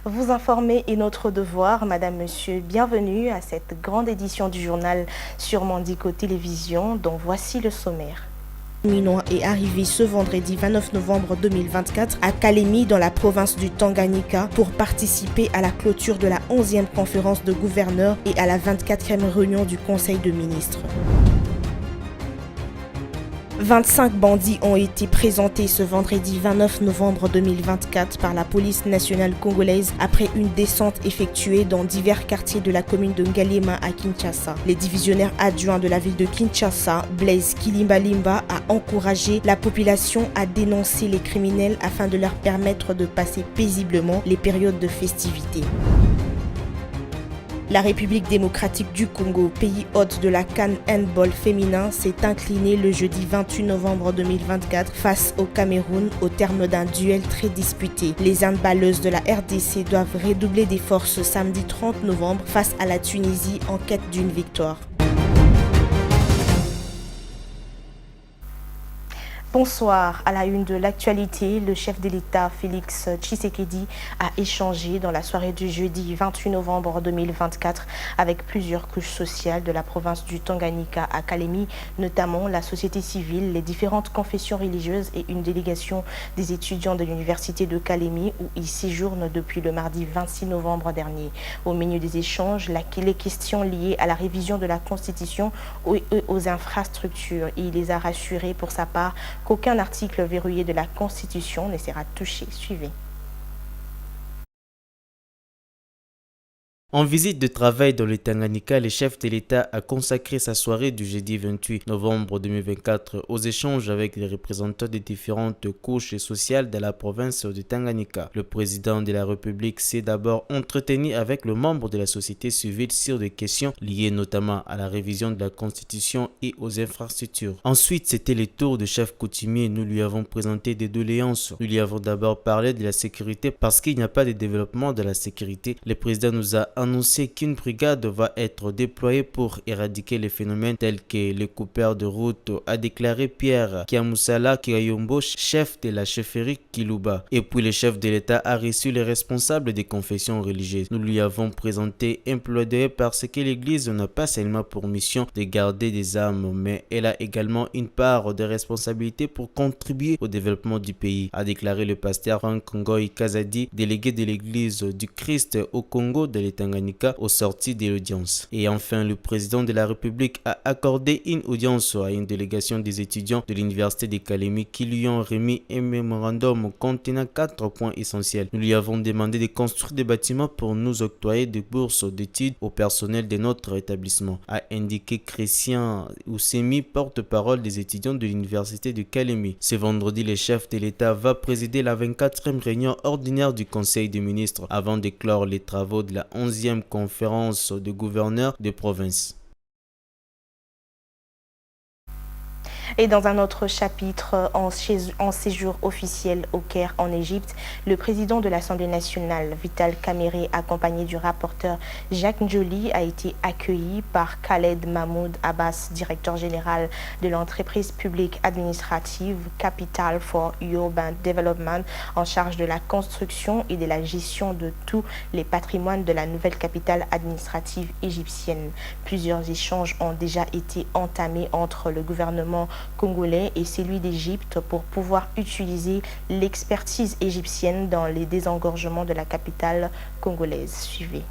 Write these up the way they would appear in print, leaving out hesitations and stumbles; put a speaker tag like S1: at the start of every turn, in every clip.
S1: Vous informer est notre devoir. Madame, Monsieur, bienvenue à cette grande édition du journal sur Mandiko Télévision, dont voici le sommaire. Minois est arrivé ce vendredi 29 novembre 2024 à Kalemi dans la province du Tanganyika pour participer à la clôture de la 11e conférence de gouverneurs et à la 24e réunion du Conseil de ministres. 25 bandits ont été présentés ce vendredi 29 novembre 2024 par la police nationale congolaise après une descente effectuée dans divers quartiers de la commune de Ngaliema à Kinshasa. Les divisionnaires adjoints de la ville de Kinshasa, Blaise Kilimbalimba, a encouragé la population à dénoncer les criminels afin de leur permettre de passer paisiblement les périodes de festivités. La République démocratique du Congo, pays hôte de la CAN Handball féminin, s'est inclinée le jeudi 28 novembre 2024 face au Cameroun au terme d'un duel très disputé. Les handballeuses de la RDC doivent redoubler d'efforts ce samedi 30 novembre face à la Tunisie en quête d'une victoire. Bonsoir. À la une de l'actualité, le chef de l'État, Félix Tshisekedi, a échangé dans la soirée du jeudi 28 novembre 2024 avec plusieurs couches sociales de la province du Tanganyika à Kalemi, notamment la société civile, les différentes confessions religieuses et une délégation des étudiants de l'université de Kalemi où ils séjournent depuis le mardi 26 novembre dernier. Au milieu des échanges, les questions liées à la révision de la Constitution et aux infrastructures. Il les a rassurés pour sa part qu'aucun article verrouillé de la Constitution ne sera touché. Suivez.
S2: En visite de travail dans le Tanganyika, le chef de l'État a consacré sa soirée du jeudi 28 novembre 2024 aux échanges avec les représentants des différentes couches sociales de la province du Tanganyika. Le président de la République s'est d'abord entretenu avec le membre de la société civile sur des questions liées notamment à la révision de la Constitution et aux infrastructures. Ensuite, c'était le tour du chef coutumier. Nous lui avons présenté des doléances. Nous lui avons d'abord parlé de la sécurité parce qu'il n'y a pas de développement de la sécurité. Le président nous a annoncé qu'une brigade va être déployée pour éradiquer les phénomènes tels que les coupeurs de route, a déclaré Pierre Kiamusala Kiyayombo, chef de la chefferie Kiluba. Et puis le chef de l'État a reçu les responsables des confessions religieuses. Nous lui avons présenté un plaidoyer parce que l'Église n'a pas seulement pour mission de garder des âmes, mais elle a également une part de responsabilité pour contribuer au développement du pays, a déclaré le pasteur Frank Ngoy Kazadi, délégué de l'Église du Christ au Congo de l'État au sorti de l'audience. Et enfin, le président de la République a accordé une audience à une délégation des étudiants de l'université de Kalemi qui lui ont remis un mémorandum contenant 4 points essentiels. Nous lui avons demandé de construire des bâtiments pour nous octroyer des bourses d'études au personnel de notre établissement, a indiqué Christian Oussemi, porte-parole des étudiants de l'université de Kalemi. Ce vendredi, le chef de l'État va présider la 24e réunion ordinaire du Conseil des ministres avant de clore les travaux de la 11e conférence de gouverneurs de province.
S1: Et dans un autre chapitre, en séjour officiel au Caire en Égypte, le président de l'Assemblée nationale, Vital Kamerhe, accompagné du rapporteur Jacques Njoli, a été accueilli par Khaled Mahmoud Abbas, directeur général de l'entreprise publique administrative Capital for Urban Development, en charge de la construction et de la gestion de tous les patrimoines de la nouvelle capitale administrative égyptienne. Plusieurs échanges ont déjà été entamés entre le gouvernement congolais et celui d'Égypte pour pouvoir utiliser l'expertise égyptienne dans les désengorgements de la capitale congolaise. Suivez.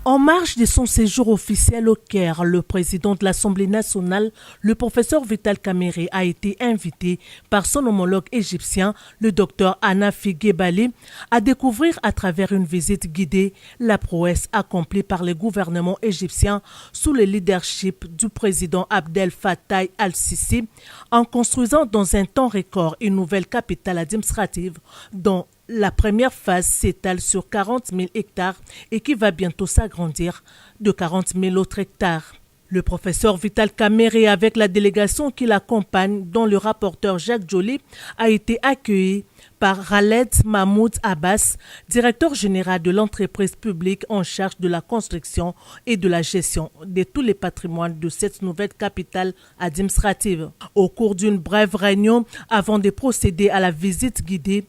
S3: En marge de son séjour officiel au Caire, le président de l'Assemblée nationale, le professeur Vital Kamerhe, a été invité par son homologue égyptien, le docteur Hanafi Gebali, à découvrir à travers une visite guidée la prouesse accomplie par le gouvernement égyptien sous le leadership du président Abdel Fattah al-Sisi en construisant dans un temps record une nouvelle capitale administrative dont la première phase s'étale sur 40 000 hectares et qui va bientôt s'agrandir de 40 000 autres hectares. Le professeur Vital Kamerhe, avec la délégation qui l'accompagne, dont le rapporteur Jacques Njoli, a été accueilli par Khaled Mahmoud Abbas, directeur général de l'entreprise publique en charge de la construction et de la gestion de tous les patrimoines de cette nouvelle capitale administrative. Au cours d'une brève réunion, avant de procéder à la visite guidée,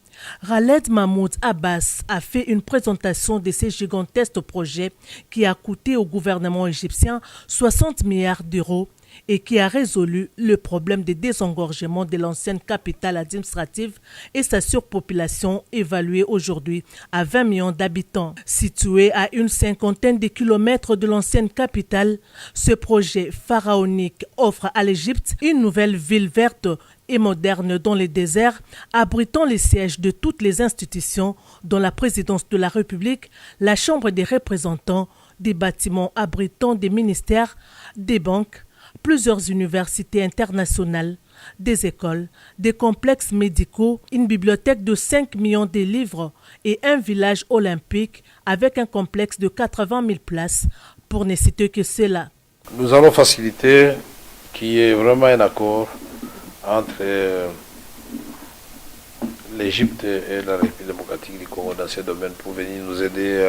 S3: Khaled Mahmoud Abbas a fait une présentation de ces gigantesques projets qui a coûté au gouvernement égyptien 60 milliards d'euros et qui a résolu le problème de désengorgement de l'ancienne capitale administrative et sa surpopulation évaluée aujourd'hui à 20 millions d'habitants. Situé à une cinquantaine de kilomètres de l'ancienne capitale, ce projet pharaonique offre à l'Égypte une nouvelle ville verte et moderne dans les déserts, abritant les sièges de toutes les institutions, dont la présidence de la République, la Chambre des représentants, des bâtiments abritant des ministères, des banques, plusieurs universités internationales, des écoles, des complexes médicaux, une bibliothèque de 5 millions de livres et un village olympique avec un complexe de 80 000 places, pour ne citer que cela.
S4: Nous allons faciliter qu'il y ait vraiment un accord entre l'Égypte et la République démocratique du Congo dans ce domaine pour venir nous aider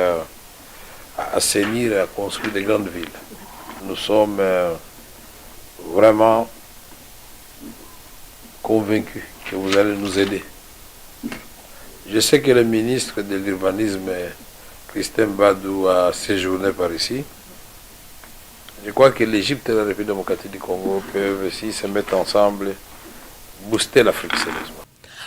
S4: à assainir et à construire des grandes villes. Nous sommes vraiment convaincu que vous allez nous aider. Je sais que le ministre de l'Urbanisme, Christin Badou, a séjourné par ici. Je crois que l'Égypte et la République démocratique du Congo peuvent aussi se mettre ensemble, booster l'Afrique sérieusement.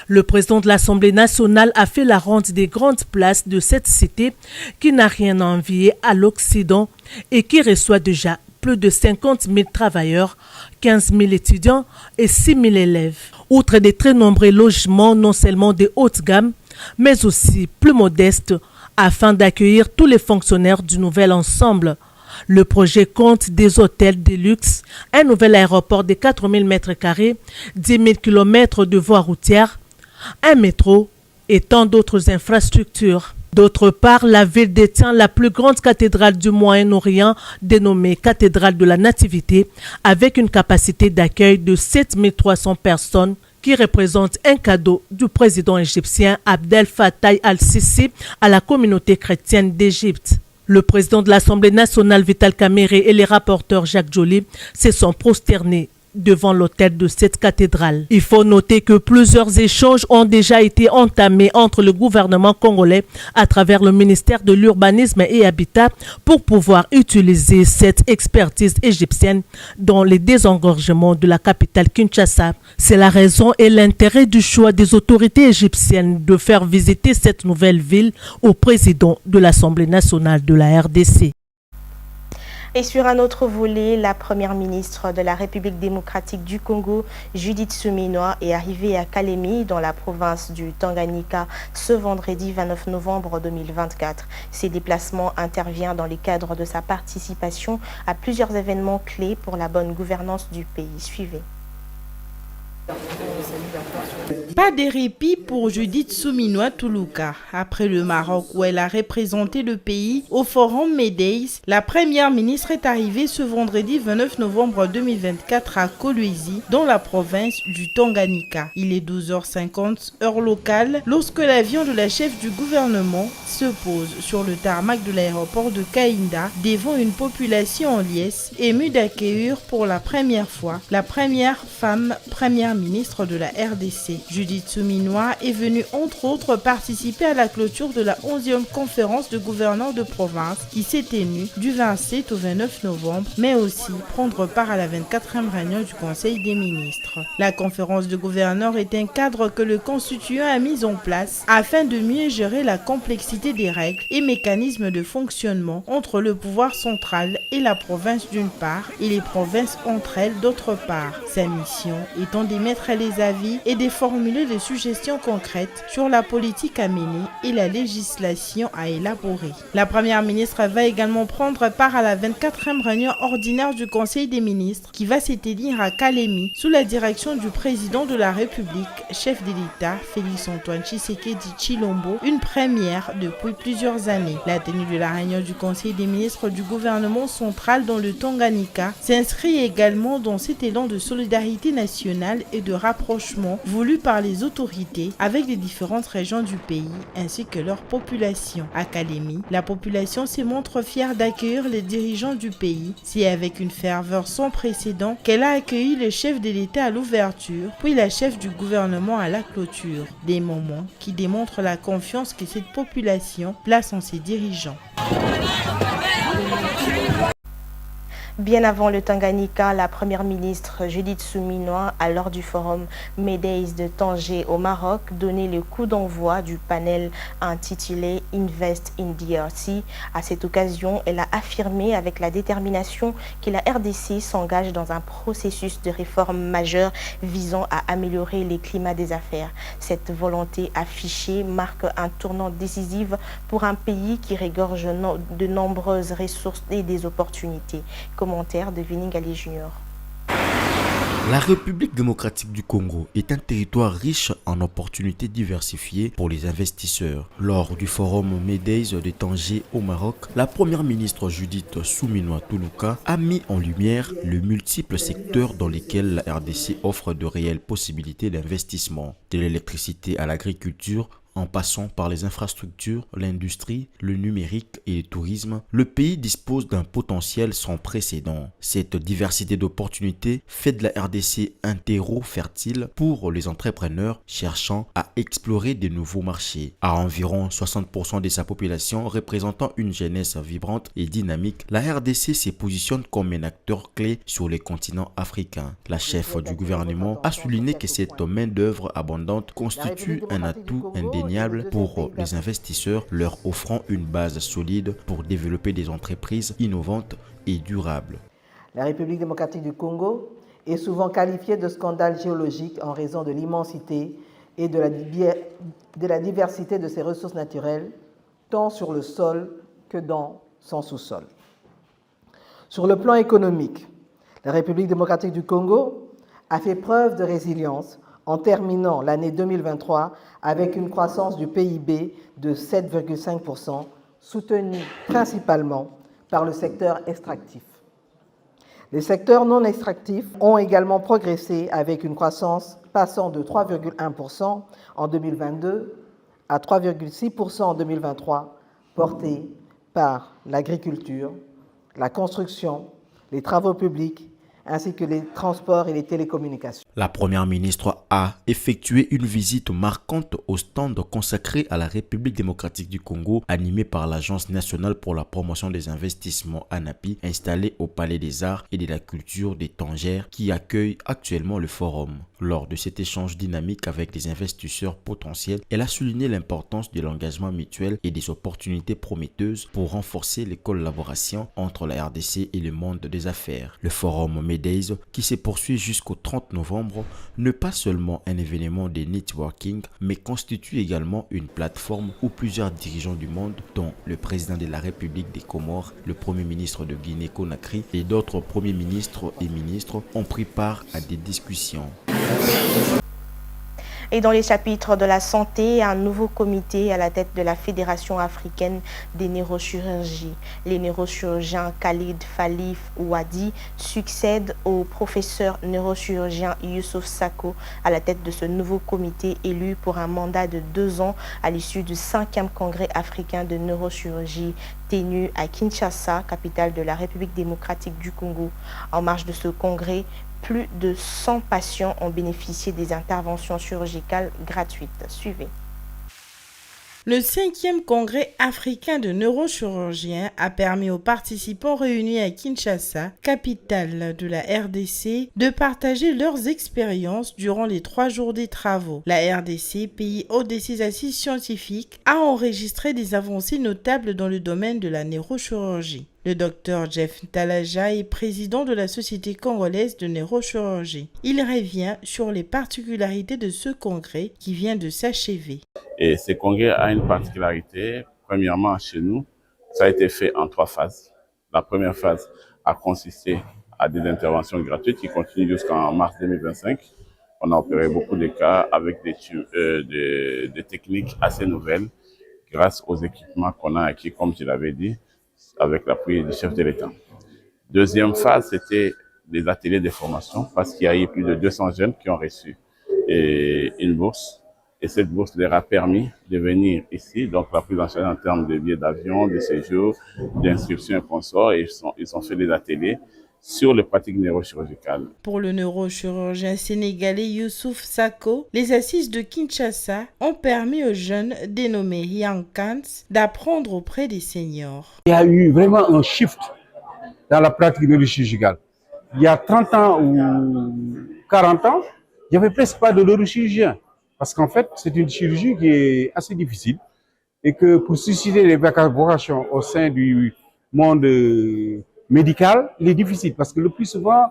S3: Le président de l'Assemblée nationale a fait la ronde des grandes places de cette cité qui n'a rien à envier à l'Occident et qui reçoit déjà plus de 50 000 travailleurs, 15 000 étudiants et 6 000 élèves. Outre des très nombreux logements, non seulement de haute gamme, mais aussi plus modestes, afin d'accueillir tous les fonctionnaires du nouvel ensemble. Le projet compte des hôtels de luxe, un nouvel aéroport de 4 000 m², 10 000 km de voies routières, un métro et tant d'autres infrastructures. D'autre part, la ville détient la plus grande cathédrale du Moyen-Orient, dénommée Cathédrale de la Nativité, avec une capacité d'accueil de 7 300 personnes, qui représente un cadeau du président égyptien Abdel Fattah al-Sisi à la communauté chrétienne d'Égypte. Le président de l'Assemblée nationale Vital Kamerhe et les rapporteurs Jacques Joly se sont prosternés devant l'autel de cette cathédrale. Il faut noter que plusieurs échanges ont déjà été entamés entre le gouvernement congolais à travers le ministère de l'Urbanisme et Habitat pour pouvoir utiliser cette expertise égyptienne dans les désengorgements de la capitale Kinshasa. C'est la raison et l'intérêt du choix des autorités égyptiennes de faire visiter cette nouvelle ville au président de l'Assemblée nationale de la RDC.
S1: Et sur un autre volet, la première ministre de la République démocratique du Congo, Judith Suminwa, est arrivée à Kalemi, dans la province du Tanganyika, ce vendredi 29 novembre 2024. Ces déplacements interviennent dans le cadre de sa participation à plusieurs événements clés pour la bonne gouvernance du pays. Suivez.
S5: Pas de répit pour Judith Suminwa Tuluka. Après le Maroc où elle a représenté le pays au Forum Medeis, la première ministre est arrivée ce vendredi 29 novembre 2024 à Kolwezi, dans la province du Tanganyika. Il est 12h50 heure locale lorsque l'avion de la chef du gouvernement se pose sur le tarmac de l'aéroport de Kainda devant une population en liesse émue d'accueillir pour la première fois la première femme première ministre de la RDC. Judith Suminwa est venue entre autres participer à la clôture de la 11e conférence de gouverneurs de province qui s'est tenue du 27 au 29 novembre, mais aussi prendre part à la 24e réunion du Conseil des ministres. La conférence de gouverneurs est un cadre que le constituant a mis en place afin de mieux gérer la complexité des règles et mécanismes de fonctionnement entre le pouvoir central et la province d'une part et les provinces entre elles d'autre part. Sa mission étant d'émettre les avis et de formuler des suggestions concrètes sur la politique à mener et la législation à élaborer. La première ministre va également prendre part à la 24e réunion ordinaire du Conseil des ministres qui va se tenir à Kalemi sous la direction du président de la République, chef de l'État Félix Antoine Tshisekedi Tshilombo, une première depuis plusieurs années. La tenue de la réunion du Conseil des ministres du gouvernement central dans le Tanganyika s'inscrit également dans cet élan de solidarité nationale et de rapprochement voulu par les autorités avec les différentes régions du pays ainsi que leur population. À Kalemi, la population se montre fière d'accueillir les dirigeants du pays. C'est avec une ferveur sans précédent qu'elle a accueilli le chef de l'État à l'ouverture, puis la chef du gouvernement à la clôture. Des moments qui démontrent la confiance que cette population place en ses dirigeants.
S1: Bien avant le Tanganyika, la première ministre Judith Suminwa, à l'heure du forum Medeis de Tanger au Maroc, donnait le coup d'envoi du panel intitulé Invest in DRC. À cette occasion, elle a affirmé avec la détermination que la RDC s'engage dans un processus de réforme majeure visant à améliorer les climats des affaires. Cette volonté affichée marque un tournant décisif pour un pays qui regorge de nombreuses ressources et des opportunités. Commentaire de Viningali Junior.
S6: La République démocratique du Congo est un territoire riche en opportunités diversifiées pour les investisseurs. Lors du forum Medeis de Tanger au Maroc, la première ministre Judith Suminwa Tuluka a mis en lumière les multiples secteurs dans lesquels la RDC offre de réelles possibilités d'investissement, de l'électricité à l'agriculture, en passant par les infrastructures, l'industrie, le numérique et le tourisme, le pays dispose d'un potentiel sans précédent. Cette diversité d'opportunités fait de la RDC un terreau fertile pour les entrepreneurs cherchant à explorer de nouveaux marchés. À environ 60% de sa population représentant une jeunesse vibrante et dynamique, la RDC se positionne comme un acteur clé sur les continents africains. La chef du gouvernement a souligné que cette main-d'œuvre abondante constitue un atout indéniable pour les investisseurs, leur offrant une base solide pour développer des entreprises innovantes et durables.
S7: La République démocratique du Congo est souvent qualifiée de scandale géologique en raison de l'immensité et de la diversité de ses ressources naturelles, tant sur le sol que dans son sous-sol. Sur le plan économique, la République démocratique du Congo a fait preuve de résilience en terminant l'année 2023 avec une croissance du PIB de 7,5%, soutenue principalement par le secteur extractif. Les secteurs non extractifs ont également progressé avec une croissance passant de 3,1% en 2022 à 3,6% en 2023, portée par l'agriculture, la construction, les travaux publics, ainsi que les transports et les télécommunications.
S6: La première ministre a effectué une visite marquante au stand consacré à la République démocratique du Congo, animé par l'Agence nationale pour la promotion des investissements ANAPI, installé au Palais des Arts et de la Culture des Tanger, qui accueille actuellement le forum. Lors de cet échange dynamique avec des investisseurs potentiels, elle a souligné l'importance de l'engagement mutuel et des opportunités prometteuses pour renforcer les collaborations entre la RDC et le monde des affaires. Le forum Medeis, qui se poursuit jusqu'au 30 novembre, n'est pas seulement un événement de networking, mais constitue également une plateforme où plusieurs dirigeants du monde, dont le président de la République des Comores, le premier ministre de Guinée-Conakry et d'autres premiers ministres et ministres, ont pris part à des discussions.
S1: Et dans les chapitres de la santé, un nouveau comité à la tête de la Fédération africaine des neurochirurgies. Les neurochirurgiens Khalid Falif Ouadi succèdent au professeur neurochirurgien Youssouf Sako à la tête de ce nouveau comité élu pour un mandat de 2 ans à l'issue du 5e congrès africain de neurochirurgie tenu à Kinshasa, capitale de la République démocratique du Congo. En marge de ce congrès, plus de 100 patients ont bénéficié des interventions chirurgicales gratuites. Suivez.
S5: Le 5e congrès africain de neurochirurgiens a permis aux participants réunis à Kinshasa, capitale de la RDC, de partager leurs expériences durant les 3 jours des travaux. La RDC, pays hôte de ses assises scientifiques, a enregistré des avancées notables dans le domaine de la neurochirurgie. Le docteur Jeff Talaja est président de la Société congolaise de neurochirurgie. Il revient sur les particularités de ce congrès qui vient de s'achever.
S8: Et ce congrès a une particularité. Premièrement, chez nous, ça a été fait en 3 phases. La première phase a consisté à des interventions gratuites qui continuent jusqu'en mars 2025. On a opéré beaucoup de cas avec des techniques assez nouvelles grâce aux équipements qu'on a acquis, comme je l'avais dit, avec l'appui du chef de l'État. Deuxième phase, c'était des ateliers de formation parce qu'il y a eu plus de 200 jeunes qui ont reçu une bourse. Et cette bourse leur a permis de venir ici, donc la prise en charge en termes de billets d'avion, de séjour, d'inscription et consorts, et ils ont fait des ateliers sur les pratiques neurochirurgicales.
S5: Pour le neurochirurgien sénégalais Youssouf Sako, les assises de Kinshasa ont permis aux jeunes dénommés Young Kans d'apprendre auprès des seniors.
S9: Il y a eu vraiment un shift dans la pratique neurochirurgicale. Il y a 30 ans ou 40 ans, il n'y avait presque pas de neurochirurgien. Parce qu'en fait, c'est une chirurgie qui est assez difficile et que pour susciter les vocations au sein du monde médical, il est difficile parce que le plus souvent,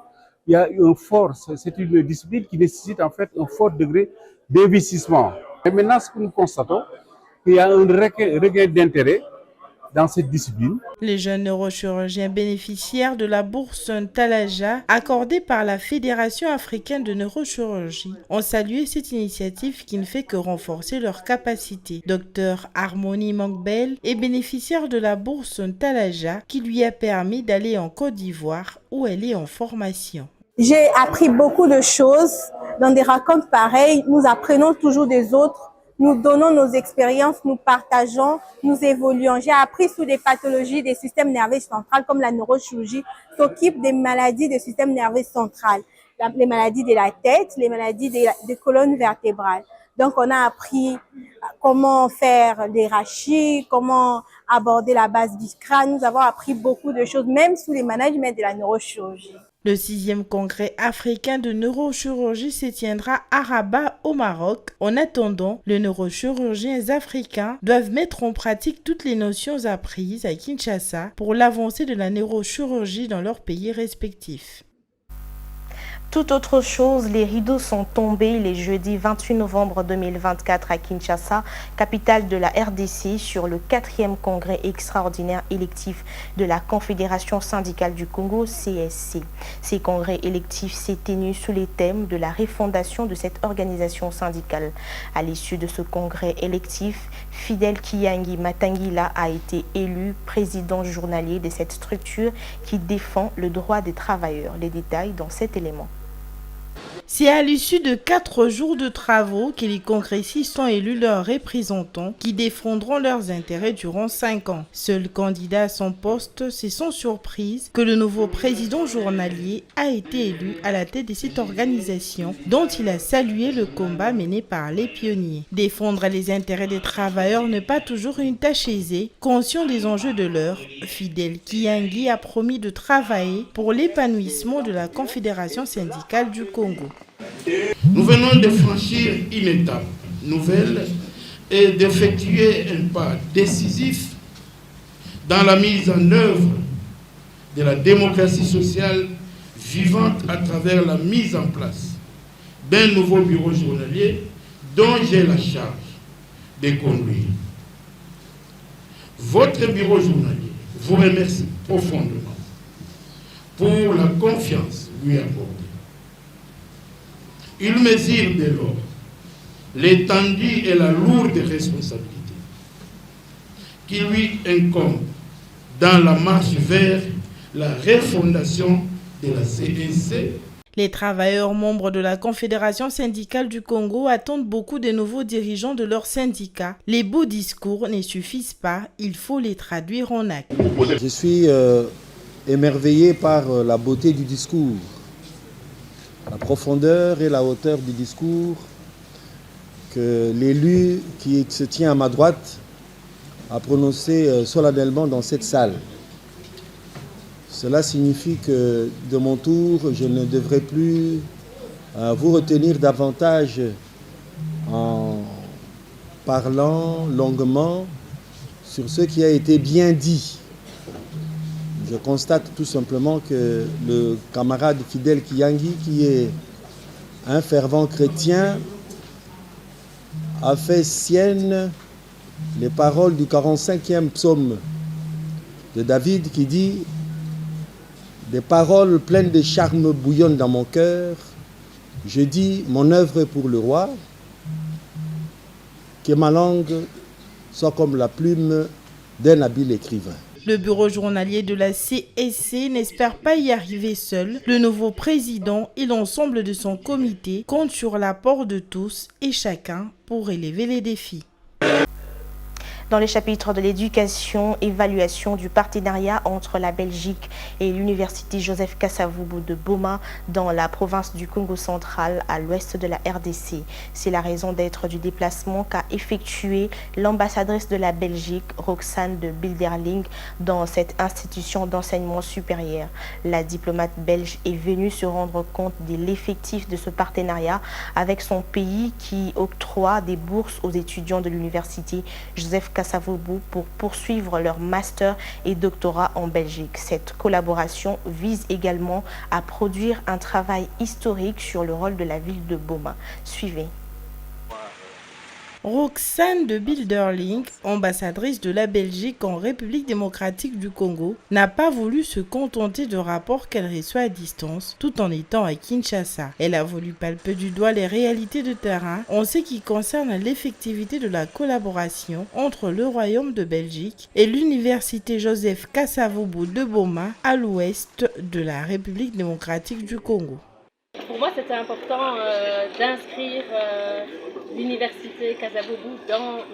S9: il y a un fort, c'est une discipline qui nécessite en fait un fort degré d'investissement. Et maintenant, ce que nous constatons, il y a un regain d'intérêt dans cette discipline.
S5: Les jeunes neurochirurgiens bénéficiaires de la bourse Ntalaja accordée par la Fédération africaine de neurochirurgie ont salué cette initiative qui ne fait que renforcer leurs capacités. Dr Harmonie Mangbel est bénéficiaire de la bourse Ntalaja qui lui a permis d'aller en Côte d'Ivoire où elle est en formation.
S10: J'ai appris beaucoup de choses. Dans des rencontres pareilles, nous apprenons toujours des autres. Nous donnons nos expériences, nous partageons, nous évoluons. J'ai appris sur des pathologies des systèmes nerveux centraux comme la neurochirurgie s'occupe des maladies du système nerveux central, les maladies de la tête, les maladies des colonnes vertébrales. Donc, on a appris comment faire des rachis, comment aborder la base du crâne. Nous avons appris beaucoup de choses, même sous les managements de la neurochirurgie.
S5: Le 6e congrès africain de neurochirurgie se tiendra à Rabat au Maroc. En attendant, les neurochirurgiens africains doivent mettre en pratique toutes les notions apprises à Kinshasa pour l'avancée de la neurochirurgie dans leurs pays respectifs.
S1: Toute autre chose, les rideaux sont tombés le jeudi 28 novembre 2024 à Kinshasa, capitale de la RDC, sur le 4e congrès extraordinaire électif de la Confédération syndicale du Congo, CSC. Ces congrès électifs s'est tenu sous les thèmes de la refondation de cette organisation syndicale. À l'issue de ce congrès électif, Fidel Kiyangi Matangila a été élu président journalier de cette structure qui défend le droit des travailleurs. Les détails dans cet élément.
S5: C'est à l'issue de 4 jours de travaux que les congressistes ont élu leurs représentants qui défendront leurs intérêts durant 5 ans. Seul candidat à son poste, c'est sans surprise que le nouveau président journalier a été élu à la tête de cette organisation dont il a salué le combat mené par les pionniers. Défendre les intérêts des travailleurs n'est pas toujours une tâche aisée. Conscient des enjeux de l'heure, Fidel Kiyangi a promis de travailler pour l'épanouissement de la Confédération syndicale du Congo.
S11: Nous venons de franchir une étape nouvelle et d'effectuer un pas décisif dans la mise en œuvre de la démocratie sociale vivante à travers la mise en place d'un nouveau bureau journalier dont j'ai la charge de conduire. Votre bureau journalier vous remercie profondément pour la confiance lui accordée. Il mesure dès lors l'étendue et la lourde responsabilité qui lui incombe dans la marche vers la refondation de la CNC.
S5: Les travailleurs membres de la Confédération syndicale du Congo attendent beaucoup de nouveaux dirigeants de leur syndicat. Les beaux discours ne suffisent pas, il faut les traduire en actes.
S12: Je suis émerveillé par la beauté du discours, la profondeur et la hauteur du discours que l'élu qui se tient à ma droite a prononcé solennellement dans cette salle. Cela signifie que de mon tour, je ne devrais plus vous retenir davantage en parlant longuement sur ce qui a été bien dit. Je constate tout simplement que le camarade Fidel Kiyangi, qui est un fervent chrétien, a fait sienne les paroles du 45e psaume de David qui dit « Des paroles pleines de charme bouillonnent dans mon cœur. Je dis mon œuvre est pour le roi. Que ma langue soit comme la plume d'un habile écrivain. »
S5: Le bureau journalier de la CSC n'espère pas y arriver seul. Le nouveau président et l'ensemble de son comité comptent sur l'apport de tous et chacun pour relever les défis.
S1: Dans les chapitres de l'éducation, évaluation du partenariat entre la Belgique et l'université Joseph Kasavubu de Boma dans la province du Congo central à l'ouest de la RDC. C'est la raison d'être du déplacement qu'a effectué l'ambassadrice de la Belgique, Roxane de Bilderling, dans cette institution d'enseignement supérieur. La diplomate belge est venue se rendre compte de l'effectif de ce partenariat avec son pays qui octroie des bourses aux étudiants de l'université Joseph Kasavubu pour poursuivre leur master et doctorat en Belgique. Cette collaboration vise également à produire un travail historique sur le rôle de la ville de Boma. Suivez.
S5: Roxane de Bilderling, ambassadrice de la Belgique en République démocratique du Congo, n'a pas voulu se contenter de rapports qu'elle reçoit à distance tout en étant à Kinshasa. Elle a voulu palper du doigt les réalités de terrain en ce qui concerne l'effectivité de la collaboration entre le Royaume de Belgique et l'université Joseph Kasavubu de Boma à l'ouest de la République démocratique du Congo.
S13: Pour moi, c'était important d'inscrire l'université Kasavubu dans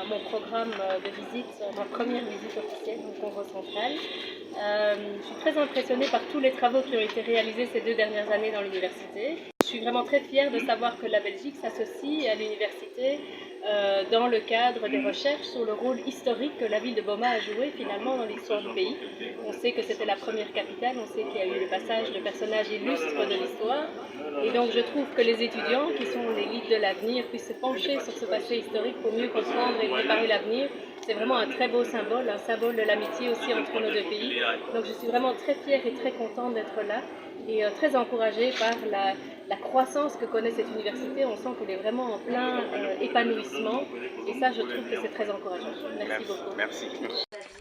S13: mon programme de visite, ma première visite officielle au Congo central. Je suis très impressionnée par tous les travaux qui ont été réalisés ces 2 dernières années dans l'université. Je suis vraiment très fière de savoir que la Belgique s'associe à l'université dans le cadre des recherches sur le rôle historique que la ville de Boma a joué finalement dans l'histoire du pays. On sait que c'était la première capitale, on sait qu'il y a eu le passage de personnages illustres de l'histoire. Et donc je trouve que les étudiants, qui sont l'élite de l'avenir, puissent se pencher sur ce passé historique pour mieux comprendre et préparer l'avenir. C'est vraiment un très beau symbole, un symbole de l'amitié aussi entre nos 2 pays. Donc je suis vraiment très fière et très contente d'être là et très encouragée par la croissance que connaît cette université. On sent qu'elle est vraiment en plein épanouissement et ça, je trouve que c'est très encourageant. Merci beaucoup. Merci.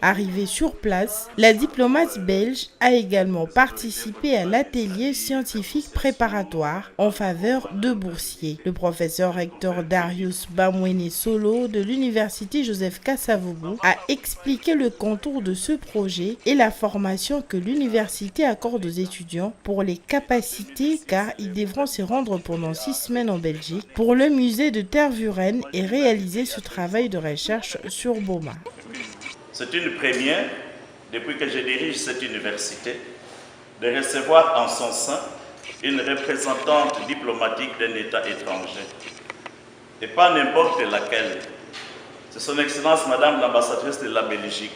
S5: Arrivée sur place, la diplomate belge a également participé à l'atelier scientifique préparatoire en faveur de boursiers. Le professeur recteur Darius Bamwene Solo de l'université Joseph Kasavubu a expliqué le contour de ce projet et la formation que l'université accorde aux étudiants pour les capacités car ils devront se rendre pendant 6 semaines en Belgique pour le musée de Tervuren et réaliser ce travail de recherche sur Boma.
S14: C'est une première, depuis que je dirige cette université, de recevoir en son sein une représentante diplomatique d'un État étranger. Et pas n'importe laquelle. C'est son Excellence Madame l'ambassadrice de la Belgique,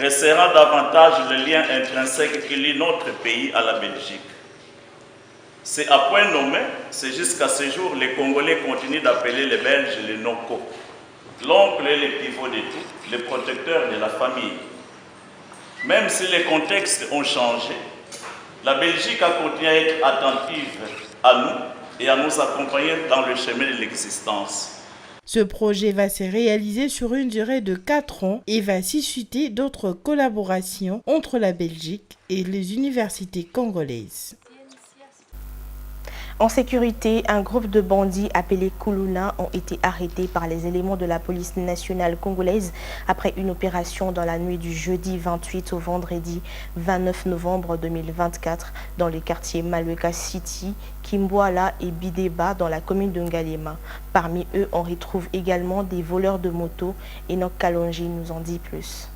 S14: resserrant davantage le lien intrinsèque qui lie notre pays à la Belgique. C'est à point nommé, c'est jusqu'à ce jour, les Congolais continuent d'appeler les Belges les Noko. L'oncle est le pivot de tout, le protecteur de la famille. Même si les contextes ont changé, la Belgique a continué à être attentive à nous et à nous accompagner dans le chemin de l'existence.
S5: Ce projet va se réaliser sur une durée de 4 ans et va susciter d'autres collaborations entre la Belgique et les universités congolaises.
S1: En sécurité, un groupe de bandits appelés Kuluna ont été arrêtés par les éléments de la police nationale congolaise après une opération dans la nuit du jeudi 28 au vendredi 29 novembre 2024 dans les quartiers Malueka City, Kimbwala et Bideba dans la commune de Ngalema. Parmi eux, on retrouve également des voleurs de motos. Enoch Kalonji nous en dit plus.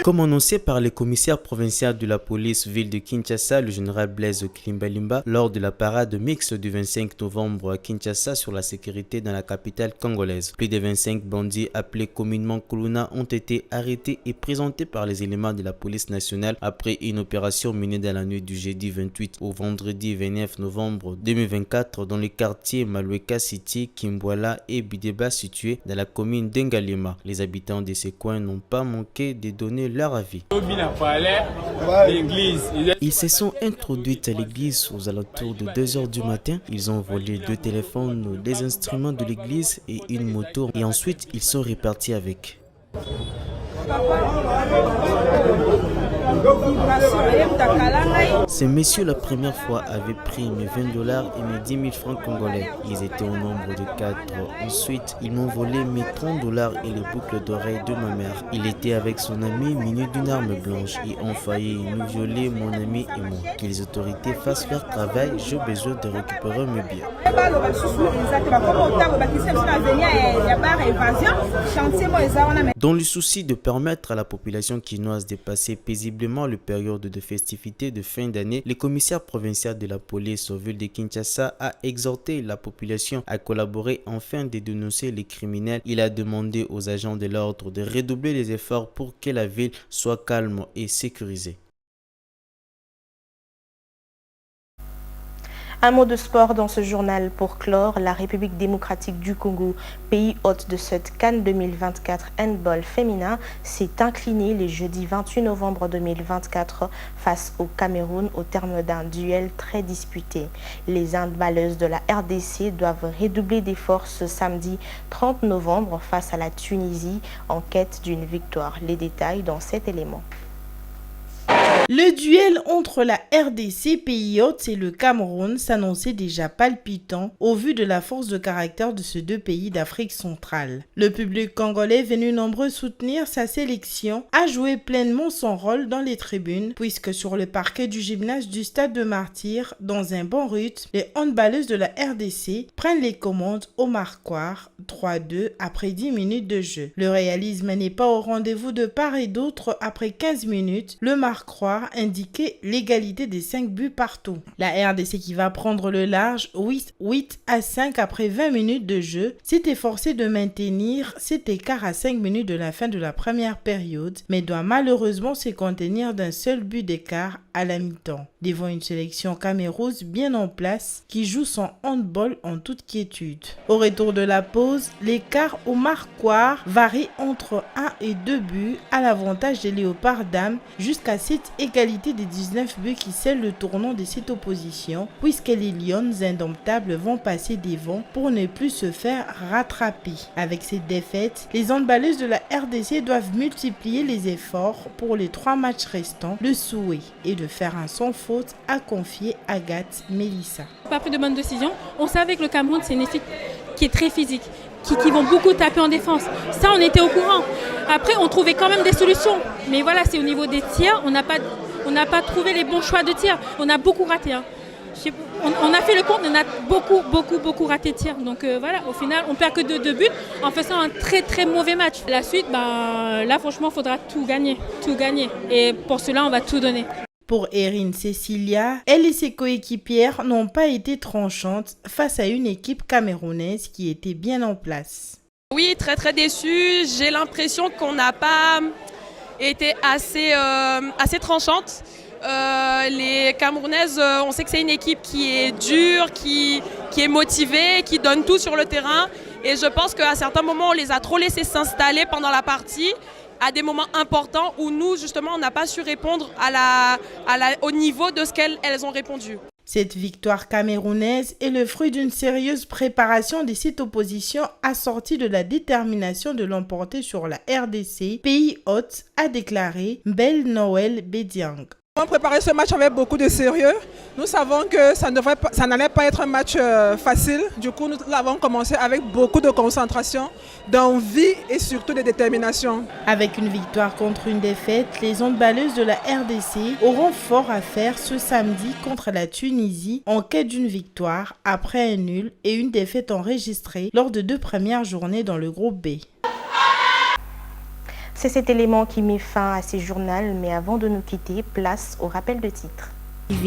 S2: Comme annoncé par le commissaire provincial de la police ville de Kinshasa, le général Blaise Klimbalimba, lors de la parade mixte du 25 novembre à Kinshasa sur la sécurité dans la capitale congolaise. Plus de 25 bandits appelés communément Kuluna ont été arrêtés et présentés par les éléments de la police nationale après une opération menée dans la nuit du jeudi 28 au vendredi 29 novembre 2024 dans les quartiers Malueka City, Kimbwala et Bideba situés dans la commune d'Ngalema. Les habitants de ces coins n'ont pas manqué de donner leur avis. Ils se sont introduits à l'église aux alentours de 2 h du matin. Ils ont volé 2 téléphones, des instruments de l'église et une moto et ensuite ils sont repartis avec. Ces messieurs, la première fois, avaient pris mes $20 et mes 10 000 francs congolais. Ils étaient au nombre de 4. Ensuite, ils m'ont volé mes $30 et les boucles d'oreilles de ma mère. Il était avec son ami muni d'une arme blanche et ont failli nous violer, mon ami et moi. Que les autorités fassent leur travail, j'ai besoin de récupérer mes biens. Dans le souci de permettre à la population quinoise de passer paisiblement la période de festivités de fin d'année, le commissaire provincial de la police au ville de Kinshasa a exhorté la population à collaborer afin de dénoncer les criminels. Il a demandé aux agents de l'ordre de redoubler les efforts pour que la ville soit calme et sécurisée.
S1: Un mot de sport dans ce journal pour clore. La République démocratique du Congo, pays hôte de cette CAN 2024 handball féminin, s'est incliné le jeudi 28 novembre 2024 face au Cameroun au terme d'un duel très disputé. Les handballeuses de la RDC doivent redoubler d'efforts ce samedi 30 novembre face à la Tunisie en quête d'une victoire. Les détails dans cet élément.
S5: Le duel entre la RDC, pays hôte, et le Cameroun s'annonçait déjà palpitant au vu de la force de caractère de ces deux pays d'Afrique centrale. Le public congolais venu nombreux soutenir sa sélection a joué pleinement son rôle dans les tribunes puisque sur le parquet du gymnase du Stade de Martyrs, dans un bon rythme, les handballeuses de la RDC prennent les commandes au marquoir 3-2 après 10 minutes de jeu. Le réalisme n'est pas au rendez-vous de part et d'autre après 15 minutes. Le marquoir indiquait l'égalité des 5 buts partout. La RDC qui va prendre le large 8-5 après 20 minutes de jeu s'est efforcée de maintenir cet écart à 5 minutes de la fin de la première période mais doit malheureusement se contenir d'un seul but d'écart à la mi-temps devant une sélection camerounaise bien en place qui joue son handball en toute quiétude. Au retour de la pause, l'écart au marquoir varie entre 1 et 2 buts à l'avantage des Léopards dames jusqu'à cette égalité des 19 buts qui scellent le tournant de cette opposition puisque les Lions indomptables vont passer devant pour ne plus se faire rattraper. Avec cette défaite, les handballeuses de la RDC doivent multiplier les efforts pour les 3 matchs restants. Le souhait est de faire un sans faute, a confié Agathe Mélissa.
S15: Pas pris de bonnes décisions. On savait que le Cameroun c'est une équipe qui est très physique, qui vont beaucoup taper en défense. Ça on était au courant. Après on trouvait quand même des solutions. Mais voilà, c'est au niveau des tirs, on n'a pas trouvé les bons choix de tir. On a beaucoup raté. Hein. On a fait le compte, on a beaucoup raté de tirs. Donc voilà, au final, on perd que 2 buts en faisant un très mauvais match. La suite, là franchement, il faudra tout gagner. Et pour cela, on va tout donner.
S5: Pour Erin Cecilia, elle et ses coéquipières n'ont pas été tranchantes face à une équipe camerounaise qui était bien en place.
S16: Oui, très déçue. J'ai l'impression qu'on n'a pas été assez tranchante. Les Camerounaises, on sait que c'est une équipe qui est dure, qui est motivée, qui donne tout sur le terrain. Et je pense qu'à certains moments, on les a trop laissées s'installer pendant la partie, à des moments importants où nous, justement, on n'a pas su répondre au niveau de ce qu'elles ont répondu.
S5: Cette victoire camerounaise est le fruit d'une sérieuse préparation de cette opposition assortie de la détermination de l'emporter sur la RDC, pays hôte, a déclaré Belle Noël Bédiang.
S17: On a préparé ce match avec beaucoup de sérieux. Nous savons que ça n'allait pas être un match facile. Du coup, nous l'avons commencé avec beaucoup de concentration, d'envie et surtout de détermination.
S5: Avec une victoire contre une défaite, les handballeuses de la RDC auront fort à faire ce samedi contre la Tunisie en quête d'une victoire après un nul et une défaite enregistrée lors de 2 premières journées dans le groupe B.
S1: C'est cet élément qui met fin à ces journaux, mais avant de nous quitter, place au rappel de titres.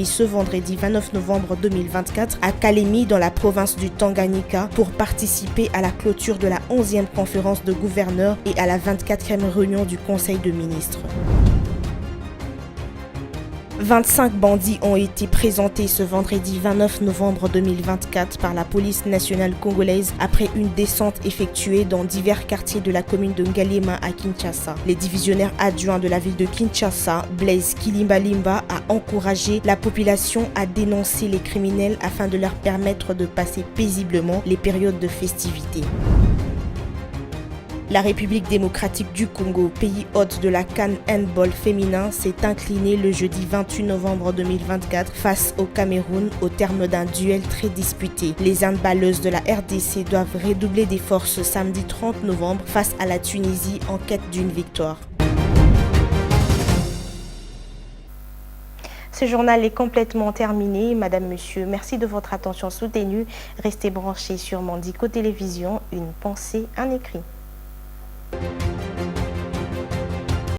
S1: Ce vendredi 29 novembre 2024 à Kalemi dans la province du Tanganyika pour participer à la clôture de la 11e conférence de gouverneurs et à la 24e réunion du Conseil de ministres. 25 bandits ont été présentés ce vendredi 29 novembre 2024 par la police nationale congolaise après une descente effectuée dans divers quartiers de la commune de Ngalema à Kinshasa. Les divisionnaires adjoints de la ville de Kinshasa, Blaise Kilimbalimba, a encouragé la population à dénoncer les criminels afin de leur permettre de passer paisiblement les périodes de festivités. La République démocratique du Congo, pays hôte de la CAN handball féminin, s'est inclinée le jeudi 28 novembre 2024 face au Cameroun au terme d'un duel très disputé. Les handballeuses de la RDC doivent redoubler d'efforts ce samedi 30 novembre face à la Tunisie en quête d'une victoire. Ce journal est complètement terminé. Madame, Monsieur, merci de votre attention soutenue. Restez branchés sur Mandico Télévision. Une pensée, un écrit.